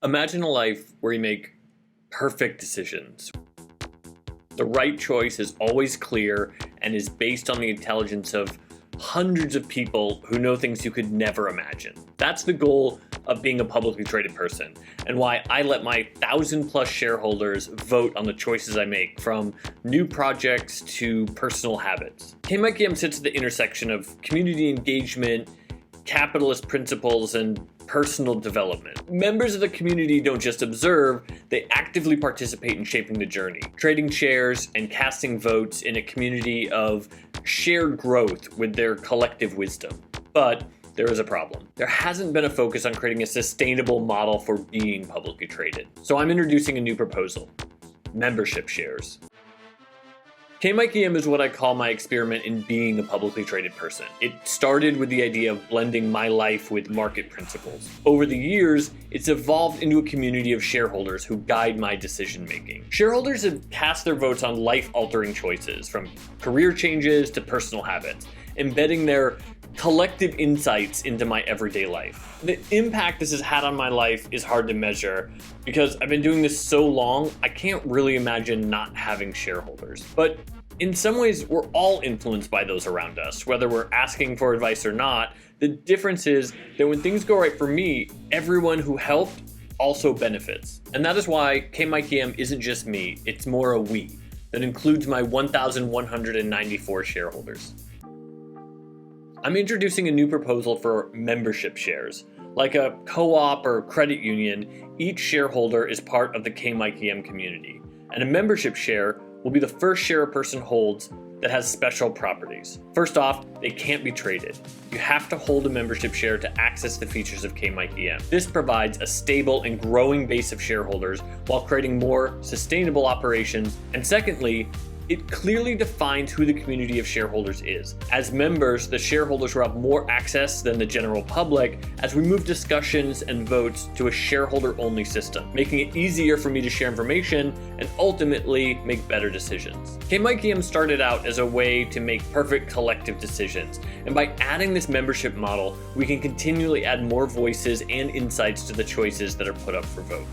Imagine a life where you make perfect decisions. The right choice is always clear and is based on the intelligence of hundreds of people who know things you could never imagine. That's the goal of being a publicly traded person, and why I let my 1,000+ shareholders vote on the choices I make, from new projects to personal habits. KMIKM sits at the intersection of community engagement, capitalist principles, and personal development. Members of the community don't just observe, they actively participate in shaping the journey, trading shares and casting votes in a community of shared growth with their collective wisdom. But there is a problem. There hasn't been a focus on creating a sustainable model for being publicly traded. So I'm introducing a new proposal: membership shares. KMIKM is what I call my experiment in being a publicly traded person. It started with the idea of blending my life with market principles. Over the years, it's evolved into a community of shareholders who guide my decision making. Shareholders have cast their votes on life-altering choices, from career changes to personal habits, embedding their collective insights into my everyday life. The impact this has had on my life is hard to measure because I've been doing this so long, I can't really imagine not having shareholders. But in some ways, we're all influenced by those around us, whether we're asking for advice or not. The difference is that when things go right for me, everyone who helped also benefits. And that is why KMIKM isn't just me, it's more a we that includes my 1,194 shareholders. I'm introducing a new proposal for membership shares. Like a co-op or credit union, each shareholder is part of the KMIKM community, and a membership share will be the first share a person holds that has special properties. First off, they can't be traded. You have to hold a membership share to access the features of KMIKM. This provides a stable and growing base of shareholders while creating more sustainable operations. And secondly, it clearly defines who the community of shareholders is. As members, the shareholders will have more access than the general public as we move discussions and votes to a shareholder-only system, making it easier for me to share information and ultimately make better decisions. KMIKM started out as a way to make perfect collective decisions, and by adding this membership model, we can continually add more voices and insights to the choices that are put up for vote.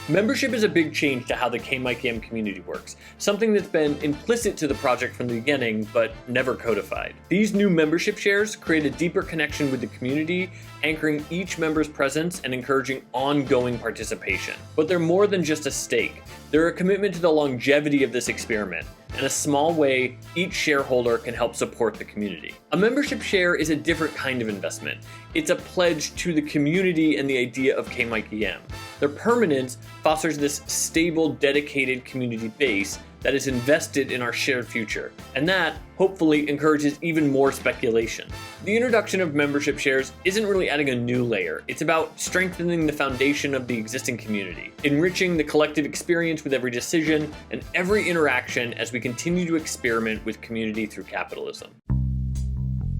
Membership is a big change to how the KMIKM community works, something that's been implicit to the project from the beginning, but never codified. These new membership shares create a deeper connection with the community, anchoring each member's presence and encouraging ongoing participation. But they're more than just a stake. They're a commitment to the longevity of this experiment, and a small way each shareholder can help support the community. A membership share is a different kind of investment. It's a pledge to the community and the idea of KMIKM. Their permanence fosters this stable, dedicated community base that is invested in our shared future, and that hopefully encourages even more speculation. The introduction of membership shares isn't really adding a new layer. It's about strengthening the foundation of the existing community, enriching the collective experience with every decision and every interaction as we continue to experiment with community through capitalism.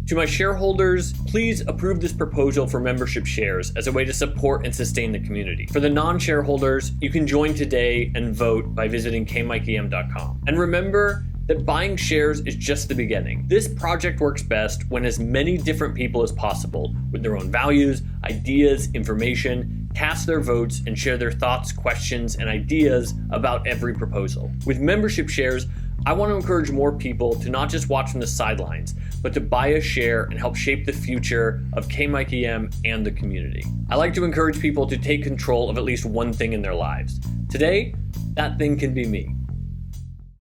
To my shareholders, please approve this proposal for membership shares as a way to support and sustain the community. For the non-shareholders, you can join today and vote by visiting kmikm.com. And remember that buying shares is just the beginning. This project works best when as many different people as possible, with their own values, ideas, information, cast their votes and share their thoughts, questions, and ideas about every proposal. With membership shares, I want to encourage more people to not just watch from the sidelines, but to buy a share and help shape the future of KMIKM and the community. I like to encourage people to take control of at least one thing in their lives. Today, that thing can be me.